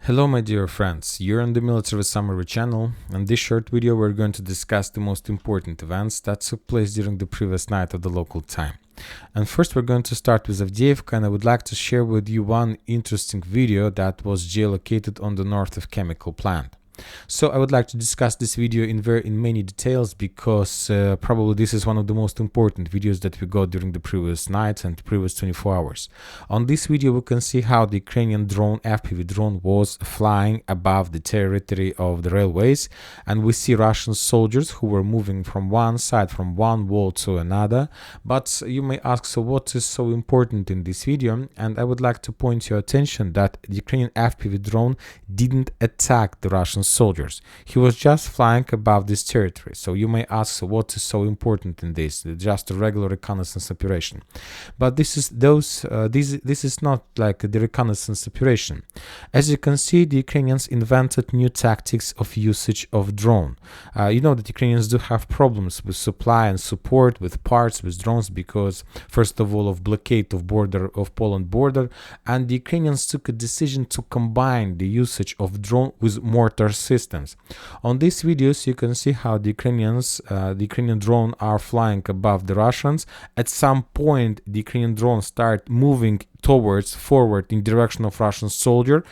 Hello my dear friends, you're on the Military Summary channel. In this short video we're going to discuss the most important events that took place during the previous night of the local time. And first we're going to start with Avdiivka, and I would like to share with you one interesting video that was geolocated on the north of chemical plant. So I would like to discuss this video in many details because probably this is one of the most important videos that we got during the previous night and previous 24 hours. On this video we can see how the Ukrainian drone, FPV drone, was flying above the territory of the railways, and we see Russian soldiers who were moving from one side, from one wall to another. But you may ask, so what is so important in this video? And I would like to point your attention that the Ukrainian FPV drone didn't attack the Russian soldiers. He was just flying above this territory. So you may ask, so what is so important in this? Just a regular reconnaissance operation. But this is not like the reconnaissance operation. As you can see, the Ukrainians invented new tactics of usage of drone. You know that Ukrainians do have problems with supply and support, with parts, with drones, because first of all of blockade of Poland border, and the Ukrainians took a decision to combine the usage of drone with mortar systems. On these videos you can see how the Ukrainian drone are flying above the Russians. At some point the Ukrainian drone start moving forward in direction of Russian soldier,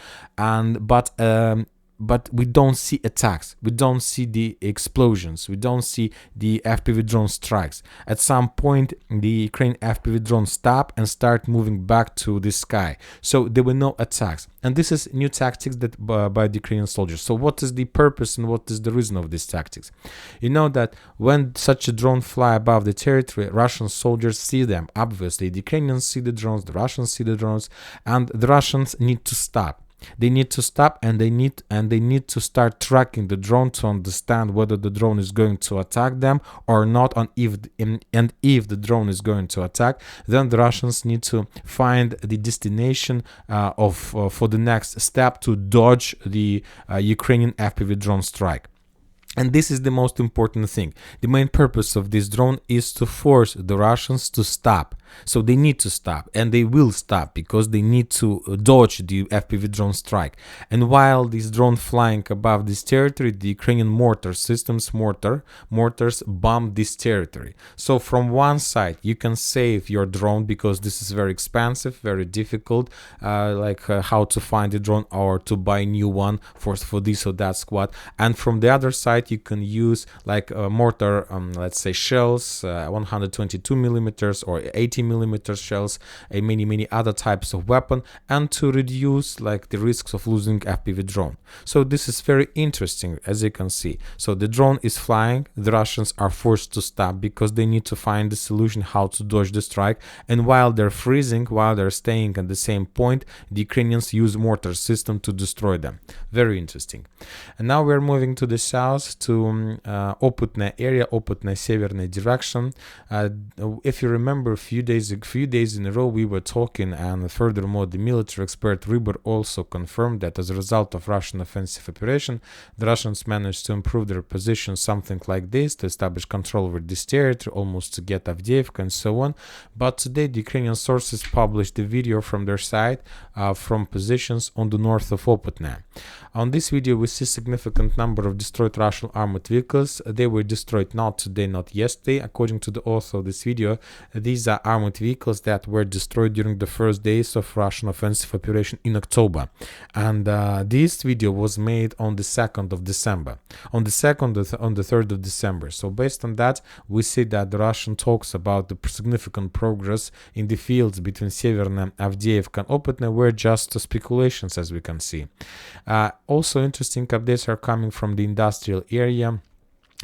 but we don't see attacks, we don't see the explosions, we don't see the FPV drone strikes. At some point the Ukrainian FPV drone stop and start moving back to the sky, so there were no attacks. And this is new tactics that by the Ukrainian soldiers. So what is the purpose and what is the reason of these tactics? You know that when such a drone fly above the territory, Russian soldiers see them. Obviously the Ukrainians see the drones, the Russians see the drones, and the Russians need to stop. They need to stop, and they need to start tracking the drone to understand whether the drone is going to attack them or not, and if the drone is going to attack, then the Russians need to find the destination for the next step to dodge the Ukrainian FPV drone strike. And this is the most important thing. The main purpose of this drone is to force the Russians to stop. So they need to stop, and they will stop because they need to dodge the FPV drone strike. And while this drone flying above this territory, the Ukrainian mortars bomb this territory. So from one side you can save your drone because this is very expensive, very difficult, how to find a drone or to buy a new one for this or that squad. And from the other side you can use mortar, let's say shells, 122 millimeters or 80 millimeter shells, many other types of weapon, and to reduce the risks of losing FPV drone. So this is very interesting, as you can see. So the drone is flying, the Russians are forced to stop because they need to find the solution how to dodge the strike, and while they're freezing, while they're staying at the same point, the Ukrainians use mortar system to destroy them. Very interesting. And now we're moving to the south, to Oputne area, Oputne Severny direction. If you remember, a few days in a row we were talking, and furthermore the military expert Rybor also confirmed that as a result of Russian offensive operation, the Russians managed to improve their position something like this, to establish control over this territory, almost to get Avdiivka and so on. But today the Ukrainian sources published a video from their side from positions on the north of Oputne. On this video we see significant number of destroyed Russian armored vehicles. They were destroyed not today, not yesterday. According to the author of this video, these are armored vehicles that were destroyed during the first days of Russian offensive operation in October. And this video was made on the 2nd of December. On the 3rd of December. So based on that, we see that the Russian talks about the significant progress in the fields between Severny, Avdiivka and Oputne were just speculations, as we can see. Also interesting updates are coming from the industrial area.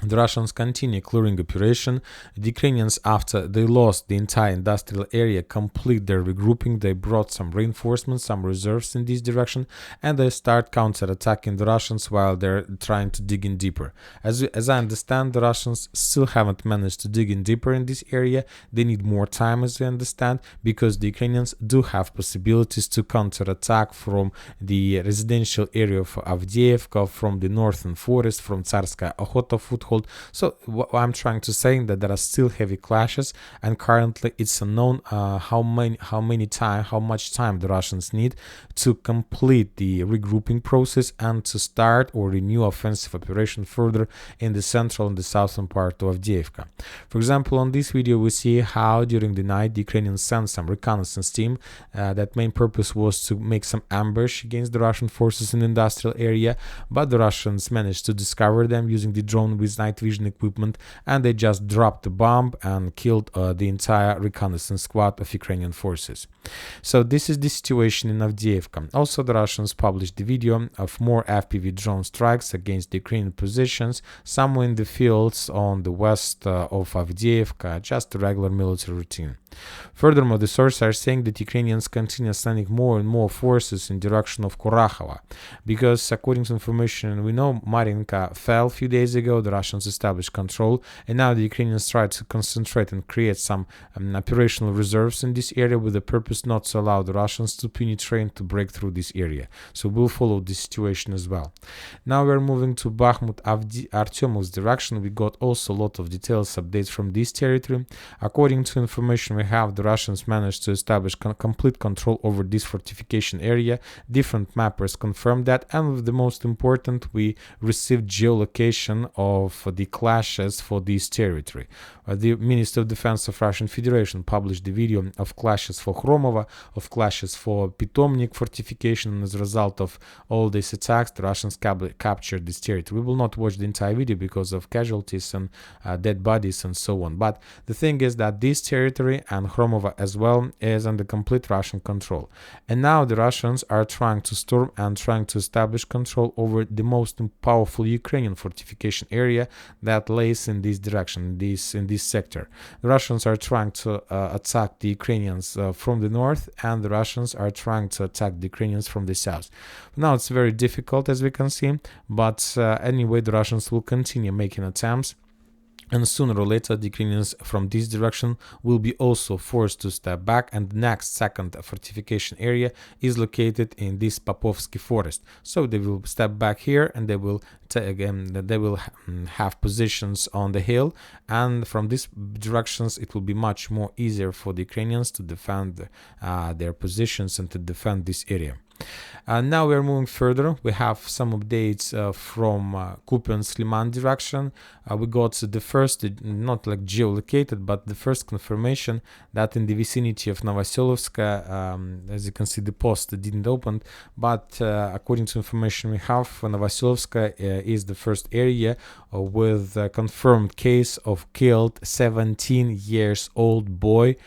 The Russians continue clearing operation. The Ukrainians, after they lost the entire industrial area, complete their regrouping. They brought some reinforcements, some reserves in this direction, and they start counter-attacking the Russians while they're trying to dig in deeper. As I understand, the Russians still haven't managed to dig in deeper in this area. They need more time, as I understand, because the Ukrainians do have possibilities to counter-attack from the residential area of Avdiivka, from the northern forest, from Tsarskaya Okhota foothold, stronghold. So what I'm trying to say that there are still heavy clashes, and currently it's unknown how much time the Russians need to complete the regrouping process and to start or renew offensive operation further in the central and the southern part of Avdiivka. For example, on this video we see how during the night the Ukrainians sent some reconnaissance team. That main purpose was to make some ambush against the Russian forces in the industrial area, but the Russians managed to discover them using the drone with night vision equipment, and they just dropped the bomb and killed the entire reconnaissance squad of Ukrainian forces. So this is the situation in Avdiivka. Also, the Russians published the video of more FPV drone strikes against the Ukrainian positions somewhere in the fields on the west of Avdiivka, just a regular military routine. Furthermore, the sources are saying that Ukrainians continue sending more and more forces in direction of Kurakhova, because according to information we know, Marinka fell a few days ago, the Russians established control, and now the Ukrainians try to concentrate and create some operational reserves in this area with the purpose not to allow the Russians to penetrate, to break through this area. So we'll follow this situation as well. Now we're moving to Bakhmut Artyomov's direction. We got also a lot of details, updates from this territory. According to information we have, the Russians managed to establish complete control over this fortification area. Different mappers confirmed that, and the most important, we received geolocation of the clashes for this territory. The Ministry of Defense of Russian Federation published the video of clashes for Khromova, of clashes for Pitomnik fortification, and as a result of all these attacks, the Russians captured this territory. We will not watch the entire video because of casualties and dead bodies and so on, but the thing is that this territory and Khromova as well is under complete Russian control. And now the Russians are trying to storm and trying to establish control over the most powerful Ukrainian fortification area that lays in this direction, in this sector. The Russians are trying to attack the Ukrainians from the north, and the Russians are trying to attack the Ukrainians from the south. Now it's very difficult, as we can see, but anyway, the Russians will continue making attempts, and sooner or later the Ukrainians from this direction will be also forced to step back, and the next second fortification area is located in this Popovsky forest. So they will step back here, and they will have positions on the hill, and from these directions it will be much more easier for the Ukrainians to defend their positions and to defend this area. Now we are moving further. We have some updates from Kupiansk-Liman direction. We got the first, not like geolocated, but the first confirmation that in the vicinity of Novoselovska, as you can see, the post didn't open, but according to information we have, Novoselovska is the first area with a confirmed case of killed 17 years old boy,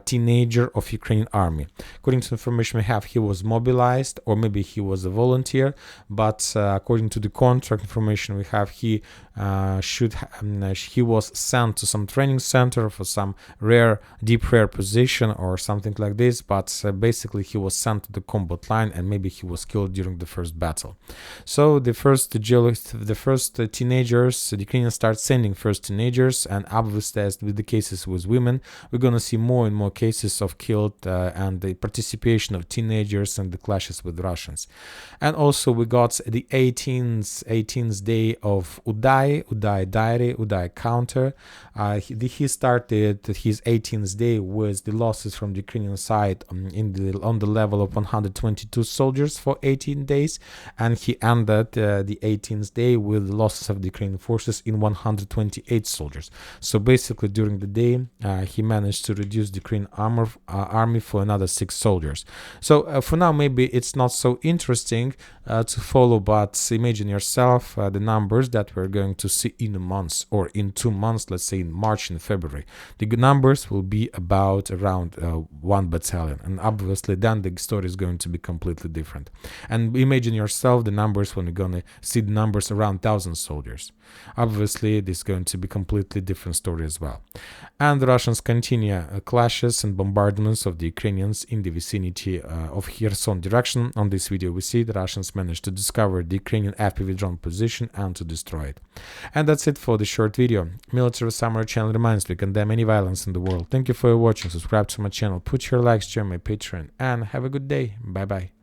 teenager of Ukrainian army. According to information we have, he was mobilized, or maybe he was a volunteer, but according to the contract information we have, he was sent to some training center for some deep rare position or something like this, but basically he was sent to the combat line, and maybe he was killed during the first battle. So the first teenagers, the Ukrainians start sending first teenagers, and obviously as with the cases with women, we're gonna see more and more cases of killed and the participation of teenagers and the clashes with Russians. And also we got the 18th day of Uday diary, Uday counter. He started his 18th day with the losses from the Ukrainian side on the level of 122 soldiers for 18 days, and he ended the 18th day with losses of the Ukrainian forces in 128 soldiers. So basically during the day he managed to reduce the Ukrainian army for another 6 soldiers. So for now maybe it's not so interesting to follow, but imagine yourself the numbers that we're going to see in a month, or in 2 months, let's say in March and February. The numbers will be about around 1 battalion, and obviously then the story is going to be completely different. And imagine yourself the numbers when you're going to see the numbers around 1,000 soldiers. Obviously this is going to be completely different story as well. And the Russians continue clashes and bombardments of the Ukrainians in the vicinity of Kherson direction. On this video we see the Russians managed to discover the Ukrainian FPV drone position and to destroy it. And that's it for the short video. Military Summary channel reminds we condemn any violence in the world. Thank you for watching. Subscribe to my channel, put your likes, join my Patreon, and have a good day. Bye bye.